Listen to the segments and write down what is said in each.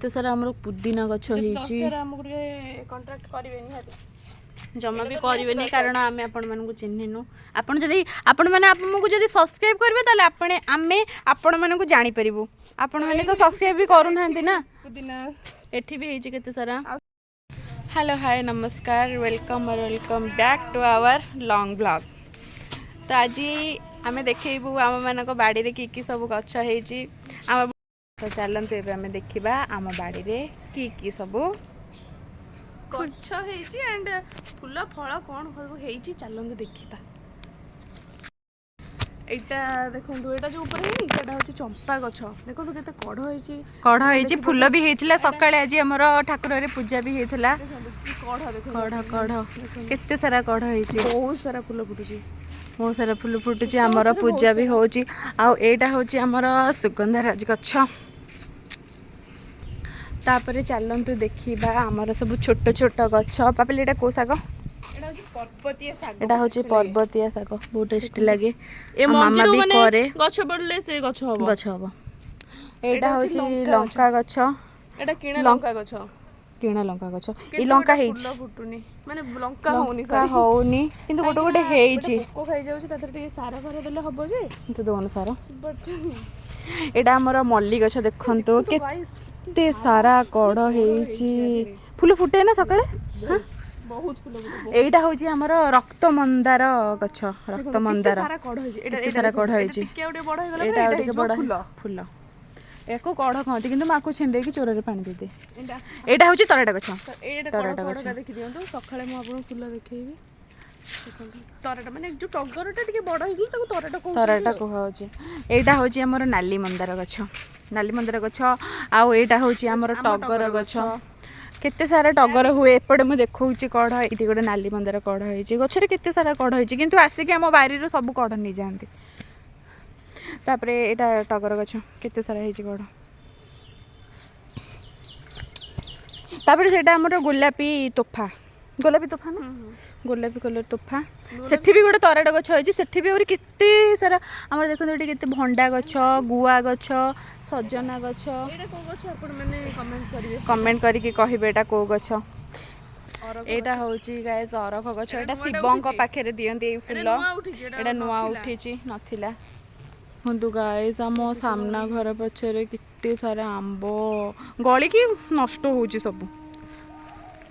तो सारा हमर पुदीना गछ होईची कॉन्ट्रैक्ट करिवे निहाती जमा भी करेनि कारण आम आपण मानक चिन्हनु आपण जदि आपण माने आपमको जदि सब्सक्राइब करबे ताले आपने आमे आपण मानक जानि परिबु आपण माने तो सब्सक्राइब भी करू नाहंती ना पुदीना एठी भी हेची केते सारा। हेलो हाय नमस्कार वेलकम और welcome back to our long blog. तो आज आम देखू आम मानक बाड़ी रे की सब गछ हेची आम तो चलते एबे आम देखिबा आम बाड़ी रे की सब गछ हेची एंड फूल फल कौन सब हेची चलते देखिबा। एटा देखंतु एटा जो ऊपर हेनी सेटा होची चंपा गछ देखंतु केते कढ़ हेची फूल भी हेतिला सकाळे आज हमर ठाकुर रे पूजा भी हेतिला कढ़ केते सारा कढ़ हेची बहुत सारा फूल फुटुची हमर पूजा भी होची आ एटा होची हमर सुगंधराज गछ। तापरे चलंतु देखिबा हमर सब छोट छोट गछ पापले एटा को साग एटा होची पर्वतीय साग बहुत टेस्टी लागे ए मामा भी करे गछ बडले से गछ हबो एटा होची लंका गछ एटा किणा लंका गछ ई लंका हेची फुटुनी माने लंका होउनी किंतु गोटे गोटे हेची को खाइ जाउची ततर टिके सारा भर देले हबो जे तो दोन सारा एटा हमर मल्ली गछ देखंतु केते सारा कढ़ हेची फूल फुटे ना सकाळे हां बहुत फूल एटा होची हमर रक्त मंदार गछ रक्त मंदार सारा कढ़ हेची एटा सारा कढ़ हेची केउडे बड हे एटा एटा बड फूल एको कढ़ कहती किंतु माको छिंडे की चोर रे पानी दे दे एटा होची तराटा गछ तराटा गछ देखि दियंतु सखाळे म आपन फूल देखैबी तराटा माने जो टगरटा टिके बड हेगल ताको तराटा को होची एटा होची हमर नाली मंदार गछ आ एटा होची हमर टगर गछ केते सारा टगर हुए एपटे मु देखौची कढ़ एटी गोटे नाली मंदार कढ़ हेची गछरे केते सारा कढ़ हेची किंतु आसिके हम बारी रो सब कढ़ नि जानती तापरे एटा टगर गछ केते सारा हेची कढ़ तापरे सेटा हमर गोलापी तोफा ना गोलापी कलर तोफा सेठी भी गोटे तराटा गछ होइची सेठी भी और केते सारा हमर देखन एटी केते भंडा गछ गुआ गछ सजना गछ एटा को गछ अपन माने कमेंट करिके कहबे एटा को गछ एटा होची गाइस अरख गछ एटा शिवंक पाखे दियंती ए फूल एटा नुआ उठीची नथिला हुंदु गाइस हम सामना घर पछरे केते सारा आंबो गली की नष्ट होची सब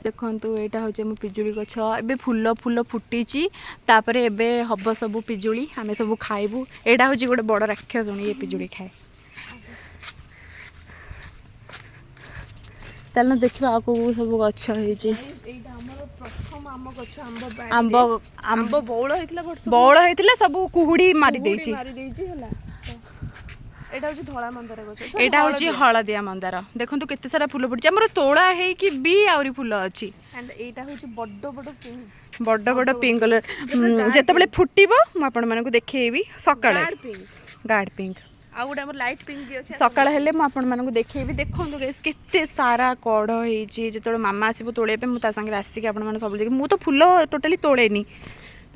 देखंतु एटा होचे हम पिजुली गछ एबे फूल फुटीची तापरे एबे हब सब पिजुली आमे सब खाइबू एटा होची गोटे बड़ राक्षस ये पिजुली खाए चलना देखिबा आको सब गछ हेची एटा हमर प्रथम आम गछ आंब बौळ हेतिला सब कुहुडी मारी देची हला एटा होची धळा मंदार गछ एटा होची हळदिया मंदार देखंतु केते सारा फूल फुटची हमर तोळा हे कि बी आउरी फूल अछि एंड एटा होची बड्ड पिंक कलर जेते बेले फुटीबो म आपण मानकु देखेबी सकाळे गार्ड पिंक आ गुडा हमर लाइट पिंक भी अछि सकाळे हेले म आपण मानकु देखेबी देखंतु गाइस केते सारा कढ़ हेची जेतोळे मामा आसीबो तोळे पे मु ता संगे आसी के आपण माने सब देखि मु तो फूल टोटली तोळेनी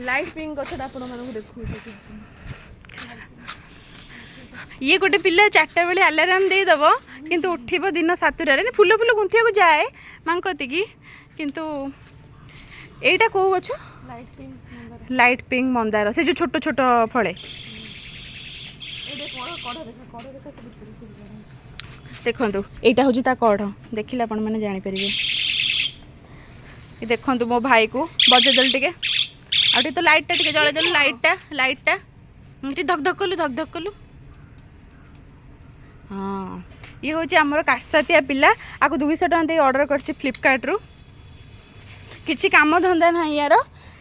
लाइट पिंक गछटा आपण मानकु देखु ये गोटे पिला 4टा बेले अलार्म दे दबो किंतु उठिबो दिन 7टारे फूल गुंथिया को जाए मांकती की किंतु एटा को गछ लाइट पिंक मंदार से जो छोट छोट फळे देखंतु एटा होजी ता कढ़ देखिले आपण माने जानि परिबे देखंतु मो भाई को बजे दल टिके आठी तो लाइट टा टिके जळे जळे लाइट टा मुटी धक धक कलु हाँ ये हूँ आमर कासातिया पिला आपको 200 टका दे ऑर्डर करछि फ्लिपकार्ट रु किछि काम धंदा ना यार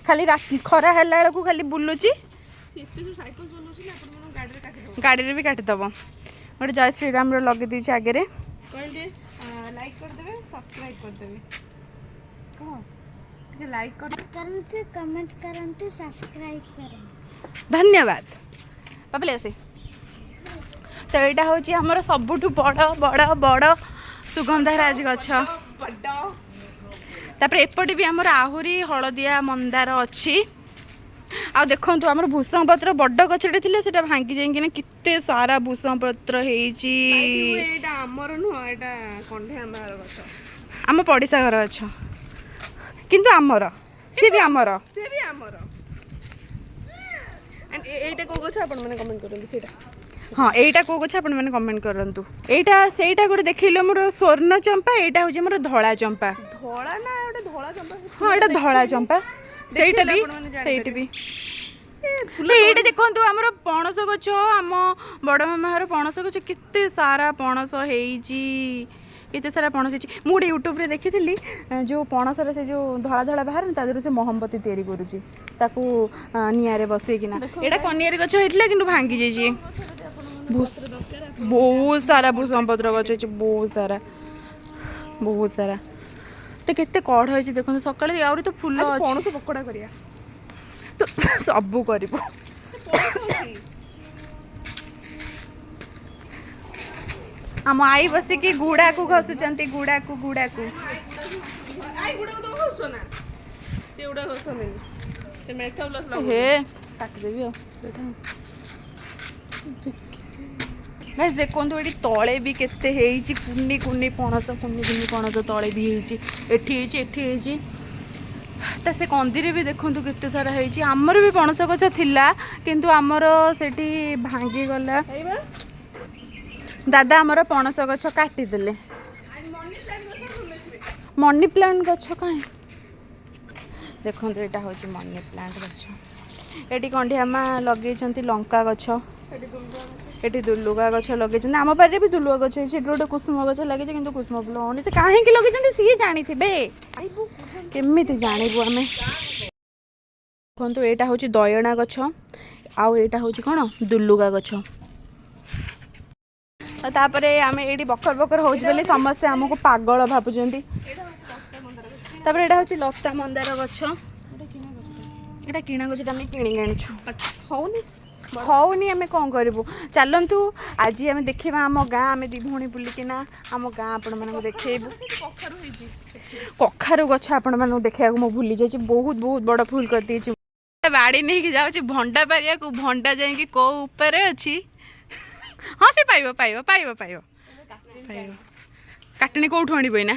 खाली खरा हेला बेलू खाली बुलुची गाड़ी रे भी काटी दब गोटे जय श्रीराम लगे दीजिए आगे लाइक कर देबे सब्सक्राइब कर देबे कहो लाइक करते कमेंट करते सब्सक्राइब करें धन्यवाद पापले आसे तो यहाँ हूँ आमर सबुठ बड़ बड़ बड़ सुगंधराज गछ तापर एपटे भी आमर आहुरी हलदिया मंदार अच्छी ଆଉ ଦେଖନ୍ତୁ ଆମର ଭୂଷଙ୍ଗ ପତ୍ର ବଡ଼ ଗଛଟେ ଥିଲା ସେଟା ଭାଙ୍ଗି ଯାଇକିନା କେତେ ସାରା ଭୂଷଙ୍ଗ ପତ୍ର ହେଇଛି। ଏଇଟା ଆମର ନୁହଁ, ଏଇଟା କଣ୍ଢେଇ ଆମର ଗଛ, ଆମ ପଡ଼ିଶା ଘର ଗଛ, କିନ୍ତୁ ଆମର ସିଏ ବି ଆମର। ଏଇଟା କୋଉ ଗଛ ଆପଣ ମାନେ କମେଣ୍ଟ କରନ୍ତୁ ସେଇଟା। ହଁ ଏଇଟା କୋଉ ଗଛ ଆପଣ ମାନେ କମେଣ୍ଟ କରନ୍ତୁ। ଏଇଟା ସେଇଟା ଗୋଟେ ଦେଖିଲେ ମୋର ସ୍ୱର୍ଣ୍ଣ ଚମ୍ପା, ଏଇଟା ହେଉଛି ଆମର ଧଳା ଚମ୍ପା। ଧଳା ନା ଗୋଟେ ଧଳା ଚମ୍ପା? ହଁ ଏଇଟା ଧଳା ଚମ୍ପା, ସେଇଟା ବି ସେଇଠି ବି। ଏଇଟା ଦେଖନ୍ତୁ ଆମର ପଣସ ଗଛ, ଆମ ବଡ଼ ମାମା ଘର ପଣସ ଗଛ, କେତେ ସାରା ପଣସ ହେଇଛି, କେତେ ସାରା ପଣସ ହେଇଛି। ମୁଁ ଗୋଟେ ୟୁଟ୍ୟୁବରେ ଦେଖିଥିଲି ଯେଉଁ ପଣସର ସେ ଯେଉଁ ଧଳା ଧଳା ବାହାରେ ତା ଦେହରୁ ସେ ମହମବତୀ ତିଆରି କରୁଛି ତାକୁ ନିଆଁରେ ବସେଇକିନା। ଏଇଟା କନିଆରୀ ଗଛ ହେଇଥିଲା କିନ୍ତୁ ଭାଙ୍ଗି ଯାଇଛି। ବହୁତ ସାରା ଭୂଷଙ୍ଗ ପତ୍ର ଗଛ ହେଇଛି, ବହୁତ ସାରା ତ କେତେ କଢ଼ ହେଇଛି ଦେଖନ୍ତୁ। ସକାଳେ ଆହୁରି ତ ଫୁଲ ଅଛି। ପଣସ ପକୋଡ଼ା କରିବା ତ ସବୁ କରିବୁ। ଆମ ଆଈ ବସିକି ଗୁଡ଼ାକୁ ଘଷୁଛନ୍ତି, ଗୁଡ଼ାକୁ ହେ କାଟିଦେବି ଆଉ। ଦେଖନ୍ତୁ ଏଠି ତଳେ ବି କେତେ ହେଇଛି କୁନି କୁନି ପଣସ ତଳେ ବି ହେଇଛି, ଏଠି ହେଇଛି। ତା ସେ କନ୍ଦିରେ ବି ଦେଖନ୍ତୁ କେତେ ସାରା ହେଇଛି। ଆମର ବି ପଣସ ଗଛ ଥିଲା କିନ୍ତୁ ଆମର ସେଠି ଭାଙ୍ଗିଗଲା। ଦାଦା ଆମର ପଣସ ଗଛ କାଟିଦେଲେ। ମନି ପ୍ଲାଣ୍ଟ ଗଛ କାହିଁ ଦେଖନ୍ତୁ, ଏଇଟା ହେଉଛି ମନି ପ୍ଲାଣ୍ଟ ଗଛ। ଏଠି କଣ୍ଢିଆମା ଲଗେଇଛନ୍ତି ଲଙ୍କା ଗଛ, ଏଠି ଦୁଲୁଗା ଗଛ ଲଗେଇଛନ୍ତି। ଆମ ବାଡ଼ିରେ ବି ଦୁଲୁଗା ଗଛ ହେଇଛି। ଏଠି ଗୋଟେ କୁସୁମ ଗଛ ଲାଗିଛି କିନ୍ତୁ କୁସୁମ ଫୁଲ ହଉନି। ସେ କାହିଁକି ଲଗେଇଛନ୍ତି ସିଏ ଜାଣିଥିବେ, କେମିତି ଜାଣିବୁ ଆମେ। ଦେଖନ୍ତୁ ଏଇଟା ହେଉଛି ଦୟଣା ଗଛ, ଆଉ ଏଇଟା ହେଉଛି କ'ଣ ଦୁଲୁଗା ଗଛ। ତାପରେ ଆମେ ଏଇଠି ବକର ବକର ହେଉଛି ବୋଲି ସମସ୍ତେ ଆମକୁ ପାଗଳ ଭାବୁଛନ୍ତି। ତାପରେ ଏଇଟା ହେଉଛି ଲତା ମନ୍ଦାର ଗଛ। ଏଇଟା କିଣା ଗଛଟା ଆମେ କିଣିକି ଆଣିଛୁ, ହଉନି ଆମେ କ'ଣ କରିବୁ। ଚାଲନ୍ତୁ ଆଜି ଆମେ ଦେଖିବା ଆମ ଗାଁ, ଆମେ ଦି ଭଉଣୀ ବୁଲିକିନା ଆମ ଗାଁ ଆପଣମାନଙ୍କୁ ଦେଖେଇବୁ। କଖାରୁ ଗଛ ଆପଣମାନଙ୍କୁ ଦେଖେଇବାକୁ ମୁଁ ଭୁଲି ଯାଇଛି, ବହୁତ ବଡ଼ ଭୁଲ କରିଦେଇଛି। ବାଡ଼ି ନେଇକି ଯାଉଛି ଭଣ୍ଡା ପାରିବାକୁ, ଭଣ୍ଡା ଯାଇକି କୋଉ ଉପରେ ଅଛି। ହଁ ସେ ପାଇବ। କାଟଣୀ କୋଉଠୁ ଆଣିବ ଏଇନା?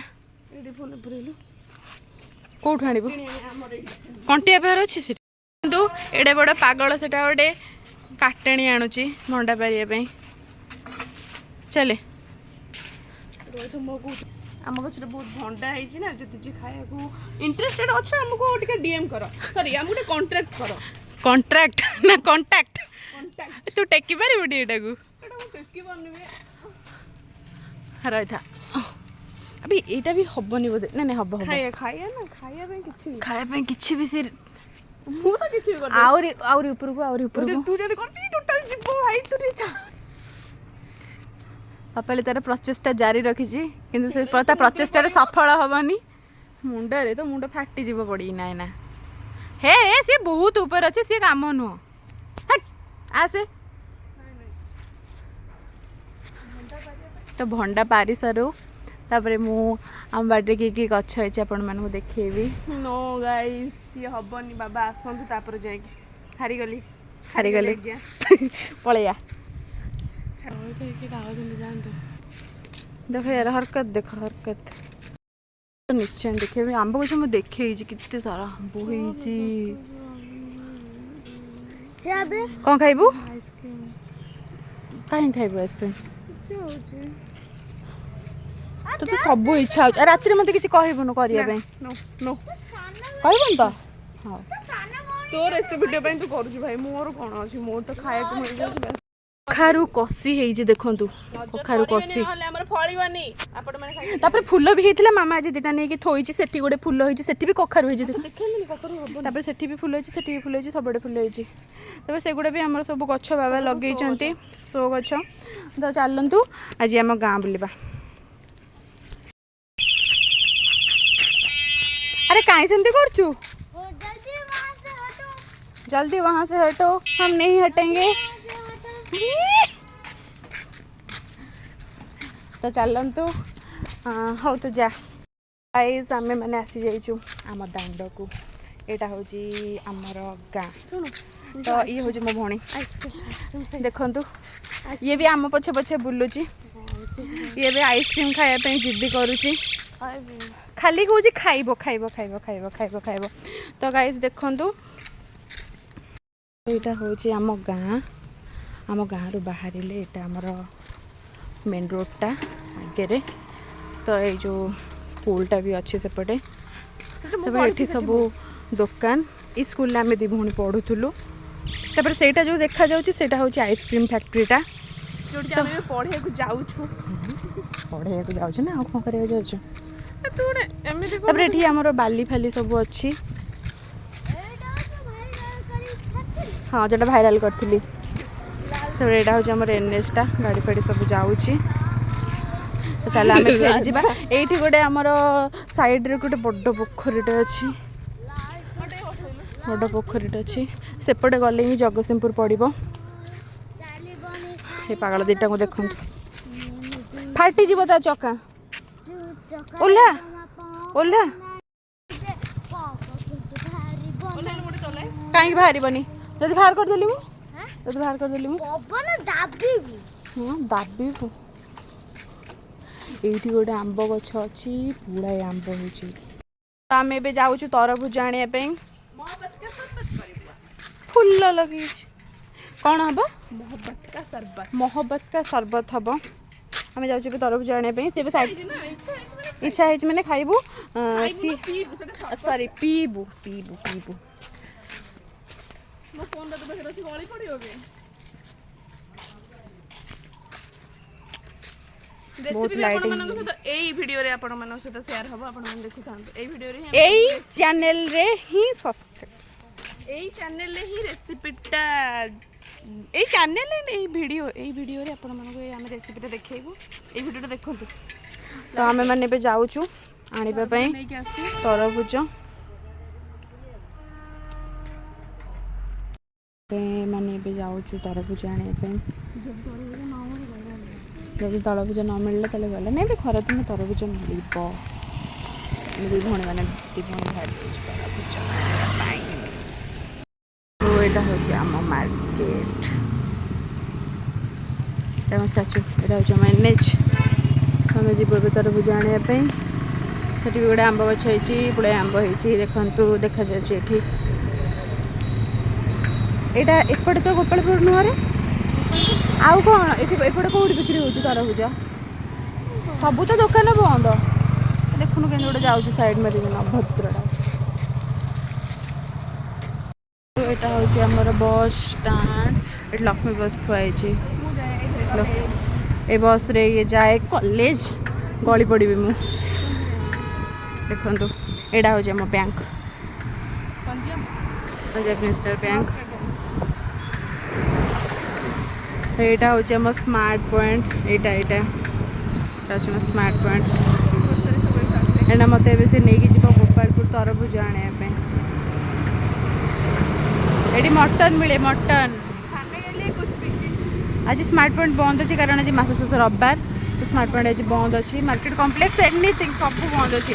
କୋଉଠୁ ଆଣିବୁ? କଣ୍ଟିଆ ପାହାର ଅଛି ସେଠି। କିନ୍ତୁ ଏଡ଼େ ବଡ଼ ପାଗଳ ସେଟା ଗୋଟେ କାଟଣୀ ଆଣୁଛି ଭଣ୍ଡା ପାରିବା ପାଇଁ। ଚାଲେ। ଆମ ଗଛରେ ବହୁତ ଭଣ୍ଡା ହେଇଛି ନା, ଯଦି ଯିଏ ଖାଇବାକୁ ଇଣ୍ଟରେଷ୍ଟେଡ୍ ଅଛ ଆମକୁ ଟିକେ ଡିଏମ୍ କର, ଆମକୁ ଟିକେ କଣ୍ଟ୍ରାକ୍ଟ କର। କଣ୍ଟ୍ରାକ୍ଟ ନା କଣ୍ଟାକ୍ଟ? ତୁ ଟେକି ପାରିବୁ ଟି ଏଟାକୁ? ରହିଥା ଆବେ ଏଇଟା ବି ହବନି ବୋଧେ। ନାଇଁ ହବ ଖାଇବା ପାଇଁ କିଛି ବି ସେ ମୁଁ ତ କିଛି ବି କରିନି। ଆହୁରି ଉପରକୁ ତୁ ଯଦି କରୁଛୁ ଟୋଟାଲ ଯିବ ଭାଇ, ତୁ ପାପାଳି ତାର ପ୍ରଚେଷ୍ଟା ଜାରି ରଖିଛି କିନ୍ତୁ ସେ ତା ପ୍ରଚେଷ୍ଟାରେ ସଫଳ ହବନି। ମୁଣ୍ଡ ଫାଟିଯିବ ପଡ଼ିକି। ନା ହେ ସିଏ ବହୁତ ଉପରେ ଅଛି, ସିଏ କାମ ନୁହଁ। ଆସେ ତ ଭଣ୍ଡା ପାରି ସାରୁ, ତାପରେ ମୁଁ ଆମ ବାଡ଼ିରେ କି ଗଛ ହେଇଛି ଆପଣମାନଙ୍କୁ ଦେଖେଇବି। नो गाइस ये हबनी, बाबा आसନ୍ତୁ ତାପରେ ଯାଇକି। ହାରିଗଲି ପଳେଇବା। ଦେଖ यार हरकत ନିଶ୍ଚୟ ଦେଖେଇବି। ଆମ୍ବ ଗଛ ମୁଁ ଦେଖେଇଛି, କେତେ ସାରା ଆମ୍ବ ହେଇଛି। କ'ଣ ଖାଇବୁ? କାହିଁ ଖାଇବୁ ଆଇସ୍କ୍ରିମ୍? ତୋତେ ସବୁ ଇଚ୍ଛା ହଉଛି। ରାତିରେ ମତେ କିଛି କହିବୁନୁ କରିବା ପାଇଁ? କହିବୁନି ତ? ହଉ ତୋ ରେସିପି ପାଇଁ ତୁ କରୁଛୁ ଭାଇ, ମୋର କ'ଣ ଅଛି, ମୋର ତ ଖାଇବାକୁ ମିଳିଯାଉଛି। କଖାରୁ କଷି ହେଇଛି ଦେଖନ୍ତୁ, କଖାରୁ କଷି। ତାପରେ ଫୁଲ ବି ହେଇଥିଲା, ମାମା ଆଜି ଦିଟା ନେଇକି ଥୋଇଛି। ସେଠି ଗୋଟେ ଫୁଲ ହେଇଛି, ସେଠି ବି କଖାରୁ ହେଇଛି। ତାପରେ ସେଠି ବି ଫୁଲ ହେଇଛି, ସେଠି ବି ଫୁଲ ହେଇଛି, ସବୁଆଡ଼େ ଫୁଲ ହେଇଛି। ତାପରେ ସେଗୁଡ଼ା ବି ଆମର ସବୁ ଗଛ ବାବା ଲଗେଇଛନ୍ତି, ସୋ ଗଛ। ତ ଚାଲନ୍ତୁ ଆଜି ଆମ ଗାଁ ବୁଲିବା। अरे काहे सेमती करचू? जल्दी वहाँ से हटो, हम नहीं हटेंगे। तो चलतु हाँ तो जा गाइस, आमे मैंने आसी जाइचु आम दांड को। एटा हूँ आमर गाँ तो ये हूँ मो भौणी देखु ये भी आम पछे पछे बुलुची ये भी आइसक्रीम खायापी जिद्दी करुची खाली कौच खाइब खाइब खाइब खाइब खाइब खाइब तो गाइस देखु यहाँ हूँ आम गाँ रु बाहर यहाँ आमर मेन रोडटा आगे तो ये जो स्कूलटा भी अच्छे सेपटे ये सब दुकान इस स्कूल आम दी भौणी पढ़ुलु तापर सेटा जो देखा जाऊँगा हूँ आइसक्रीम फैक्ट्रीटा जो पढ़े जाऊँ ना कौन कर तापर ये आमर बाली फाली सब अच्छी हाँ जो भाइराल करी तो यहाँ हूँ आम एनएचटा गाड़ी फाड़ी सब जाऊँगी तो चल आम फेरी जावा ये गोटे आमर साइड गोटे बड़ पोखरीटे अच्छी बड़ पोखरीटे अच्छी सेपटे गले ही जगतसिंहपुर पड़ो ये पागल दीटा को देखो फाटी जीव ता चका ओला ओला कहीं बाहर जब बाहर करदेली मुझे बाहर करदेली हाँ दाबू ये गोटे आंब गछ अच्छी पुड़ाए आंब हो आम ए जाऊँ तरबुज आने फुल लगे कौन हम मोहब्बत का शरबत हम आम जाऊँ तरबुज आने से इच्छा है मैंने खाइबू सॉरी पीबू पीबू पीबू रेसिपी सहित एई वीडियो रे आपण मानक सहित शेयर हबो आपण मन देखु थांत एई वीडियो रे एई चैनल रे ही सब्सक्राइब एई चैनल रे ही रेसिपीटा एई चैनल रे एई वीडियो रे आपण मन को हम रेसिपीटा देखैबो एई वीडियोटा देखंतु तो आमे माने बे जाउछु आनिबा पई तरबुज माने बे जाउछु तरबुज आने पई जब तरबुज न मिलले ताले गले नहीं भी खरा दिन तरबुज मिल दी भौणी मैंने दी भौणी बाहर तरबुज तो यहाँ हूँ आम मार्केट स्टाचू यहाँ हूँ आम एनएच आम जीव तरबुज आने भी गोटे आंब गछ पुड़े आंब हो देखु देखा जाए यहाँ एपटे तो गोपालपुर नुहरे आउ कौन एपटे कौटी बिक्री हो तरबुज सब तो दुकान बंद देखुन के गोटे जाऊँ साइड मारे अभद्रटा यहाँ हूँ आमर बस स्टाण्ड ये लक्ष्मी बस थुआई ए बस रे ये जाए कॉलेज गली पड़ी मु देखु यहाँ हूँ आम बैंक पंजाब नेशनल बैंक यहाँ हूँ आम स्मार्ट पॉइंट यहाँ हूँ स्मार्ट पॉइंट एना मत से नहीं जी गोपालपुर तरबुज आने ये मटन मिले मटन आज स्मार्ट पॉइंट बंद अच्छी कारण आज मास शेष रविवार तो स्मार्ट पॉइंट आज बंद अच्छी मार्केट कॉम्प्लेक्स एनीथिंग सब बंद अच्छी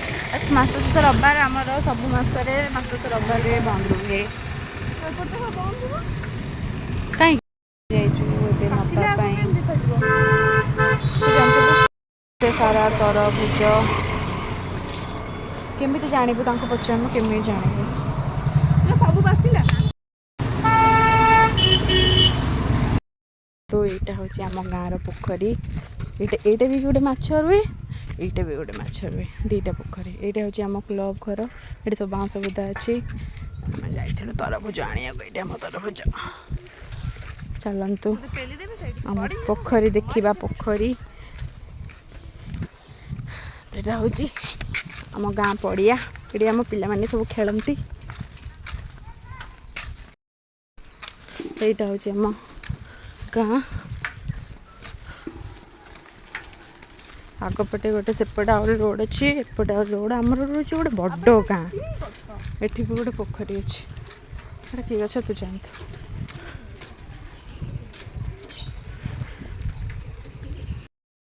मास शेष रविवार आमर सब मासरे मास शेष रविवार बंद रुहे कहीं सारा तरबुज केमी जानबू पचार केमी जानबू सब बाचिला तो यहाँ हूँ आम गाँव पोखरी यहाँ भी गोटे माछ रुए यहाँ भी गोटे माछ रुए दुईटा पोखरी यहाँ हूँ आम क्लब घर ये सब बाँस बुदा अच्छी आम जाइलु तरबुज आने आम तरबुज चलतु आम पोखरी देखा पोखरी यहाँ हूँ आम गाँ पड़िया ये आम पिला सब खेलती यहाँ हूँ आम गाँ आगपटे गोटे सेपटे आ रोड अच्छी एपटे आ रोड आमर रोचे गोटे बड़ गाँ एठी भी गोटे पोखरी अच्छी किए अच्छा तू जानत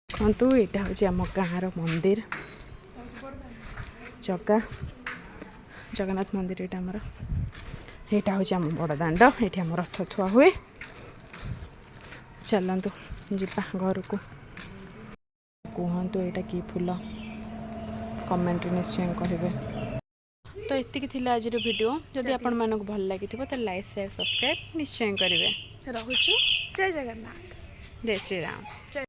देखु यहाँ हूँ आम गाँव मंदिर जगह जगन्नाथ मंदिर यहाँ आमर यहाँ हूँ आम बड़ दाण्ड ये आम रथ थुआ हुए चलतु जा घर को कहतु यहाँ कि फूल कमेंट निश्चय कहे तो एतिक थी आज वीडियो जदि आपण मानक भल लगी तो लाइक शेयर सब्सक्राइब निश्चय करेंगे रहुचु जय जगन्नाथ जय श्री राम।